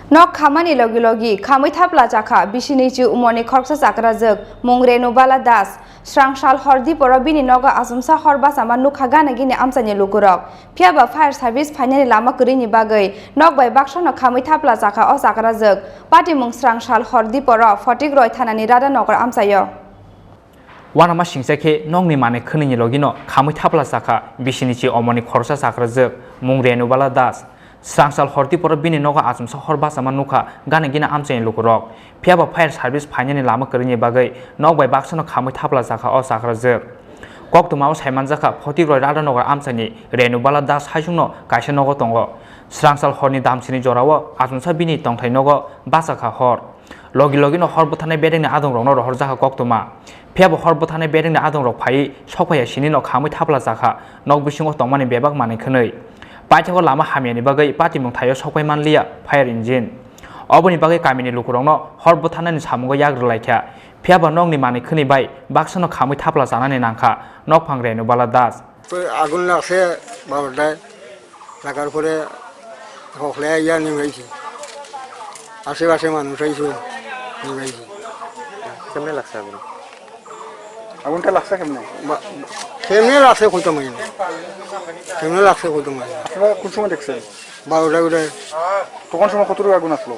Nok Khamani logi logi Khamwi Thapla Chakha Bishini Chu Umoni Khorsa Sakrazuk Mung Renubala Das Srang Shal Hordi Porabini Noga Asumsa Horba Sama Nukhagana Gini Amsani Lukurok Piaba Fire Service Finally Lama Kurini Bagai Nok by Bakshana Khamwi Thapla Chakha O Sakrazuk Pati Mung Srang Shal Hordi Pora Fortig Roy Thanani Rada Nokar Amsayo Wanama Shingseke Nong ni Mane Kunini Logino Khamwi Thapla Chakha Bishini Chu Umoni Khorsa Sakrazuk Mung Renubala Das Sangsal Horti Pora Bini Noga Asumsa Horba Sama Nukha Gana Gina Amsani Lukurok Piaba Fire Service Finally Lama Kurini Bagai Nok by Bakshana Khamwi Thapla Chakha O Sakrazuk Kok to Maus Haimanzaka Forti Roy Rada Noga Amsani Renubala Das Hajuno Kaisha Nogo Tongo Sangsal Horni Damsini Jorawa Asumsa Bini Tongthai Nogo Basaka Hor Logi Logino Horbotane Bedding Adon Rono Horzaka Koktoma Piaba Horbotane Bedding Adon Rok Pai Sopaya Shini no Khamwi Thapla Chakha Nok Bishungo Tongmani Bebak Mani Kunui Pachago Lama Hamiani Bagai Pati Mungtayo Sokai Manlia Fire Engine Oboni Bagai Kamini Lukurono Horbotana Samugo Yagralaika Piaba Nong ni Mani Kuni Bai Baksano Khamwi Thapla Zanani Nanka Nokphang Renubala Das Agun Lakse Bavadai Lakarpore Hokle Yan Nivasi Asivase Manusaisu Nivasi Kemne Laksa Agun ta Laksa Kemne Kemne Lakse Kutamai Kemne Lakse Kutamai কোন সময় দেখছে 12টা করে তখন সময় কত আগুন আসলো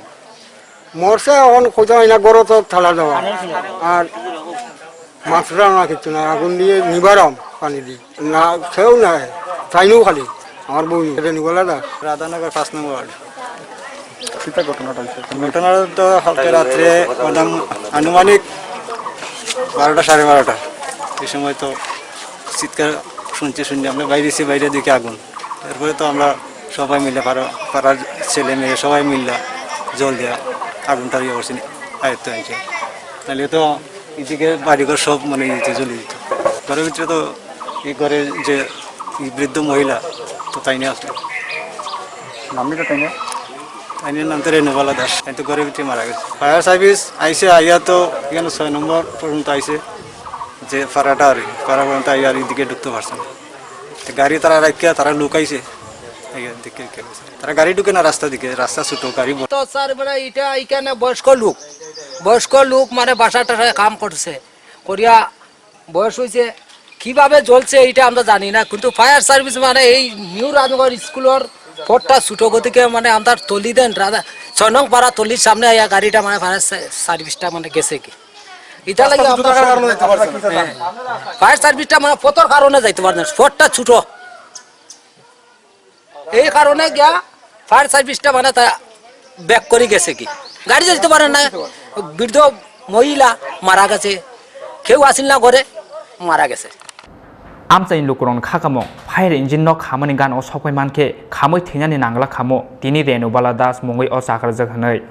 মরছে এখন কোথাও না গরো তো ঠালা দেওয়া আর মাছরা না কিছু না আগুন দিয়ে নিবারাম পানি দিয়ে না সেও না চাইনিও খালি আমার বউ এটা নিবলা দা রাধানগর 5 নম্বর ওয়ার্ড কিতা ঘটনাটা হইছে ঘটনা তো কালকে রাতে আনুমানিক 12টা 12:30 এই সময় তো চিৎকার শুনছি আমরা বাইরে দেখি আগুন তারপরে তো আমরা সবাই মিলে পাড়ার ছেলে মেয়ে সবাই মিলে জল দেওয়া আগুনটা ইয়ে করছি আয়ত্ত হয়েছে তাহলে তো এদিকে বাড়িঘর সব মানে ইয়েতে জ্বলে দিত ঘরের ভিতরে তো এই ঘরে যে বৃদ্ধ মহিলা তো তাই নিয়ে আসলো নামটা তাই না তাই নিয়ে নাম তো রেনুবালা দাস তাই তো ঘরের ভিতরে মারা গেছে ফায়ার সার্ভিস আইসে আইয়া তো এখানে 6 নম্বর পর্যন্ত আইসে যে ফাড়াটা আর ফাড়া পর্যন্ত আইয়া এদিকে ঢুকতে পারছে না গাড়ি তারা রাখিয়া তারা লুকাইছে তারা গাড়ি ঢুকে না রাস্তা দিকে রাস্তা ছোট গাড়ি তো স্যার মানে এটা এখানে বয়স্ক লোক মানে বাসাটা কাম করছে করিয়া বয়স হয়েছে কিভাবে জ্বলছে এইটা আমরা জানি না কিন্তু ফায়ার সার্ভিস মানে এই নিউ রাজনগর স্কুলের পথটা ছোট গতিকে মানে আমরা তলি দেন 6 নং পাড়া তলির সামনে আয়া গাড়িটা মানে ফায়ার সার্ভিসটা মানে গেছে কি এটা লাগে ফায়ার সার্ভিসটা মানে পথর কারণে যাইতে পারেন পথটা ছোট এই কারণে গিয়া ফায়ার সার্ভিসটা মানে তা ব্যাক করে গেছে কি গাড়ি যেতে পারে না বৃদ্ধ মহিলা মারা গেছে কেউ আসিল না ঘরে মারা গেছে Amsain Lukuron Kakamo Fire Engine no Khamani Gan o Sokai Manke Khamwi Thinani Nangla Khamo Tini Renubala Das Mungwi o Sakrazak Hanai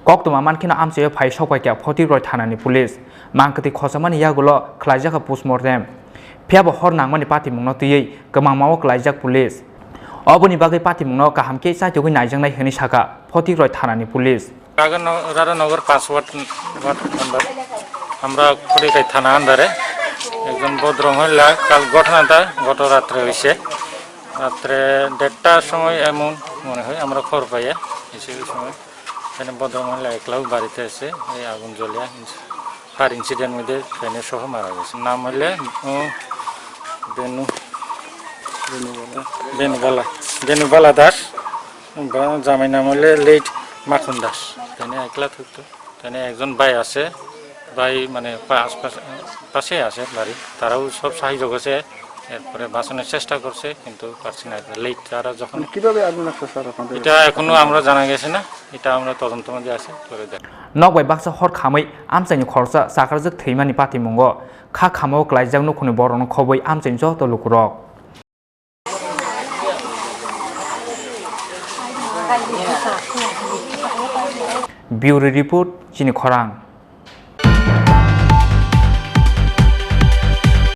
Koktuma Mankina Amsay Pai Sokai Ka 40 Roy Thanani Police Mankati Khosamani Yagulo Klajaka Postmortem Piaba Hor Nangmani Pati Munoti Gamamaw Klajak Police Oboni Bagai Pati Muno Kahamke Sajogi Najangai Hani Shaka 40 Roy Thanani Police Radhanagar 5 ward number আমরা খড়িকাই থানা আন্ডারে একজন ভদ্র মহিলা কাল ঘটনাটা গত রাত্রে হয়েছে রাত্রে 1:30টার সময় এমন মনে হয় আমরা খবর পাইয়া এসে ওই সময় এখানে ভদ্র মহিলা একলাও বাড়িতে এসে এই আগুন জ্বলিয়া ফায়ার ইনসিডেন্ট মধ্যে ট্রেনের সহ মারা গেছে নাম হইলে বেনুবালা দাস জামাই নাম হইলে লেট মাখন দাস ট্রেনে একলা থাকতো ট্রেনে একজন ভাই আছে ভাই মানে পাশে আছে বাড়ি তারাও সব সাহায্য করছে এরপরে বাঁচানোর চেষ্টা করছে কিন্তু পারছি না লেট তারা যখন কিভাবে আগুন লাগছে স্যার এটা এখনো আমরা জানা গেছে না এটা আমরা তদন্ত মধ্যে আছে করে দেখ Nokbai Baksa Hor Khamwi Amsain Khorsa Sakrazak Theimani Pati Mungo Kha Khamo Klaijak Nokuni Boron Khoboi Amsain Jo to Lukurok Bureau Report Chini Khorang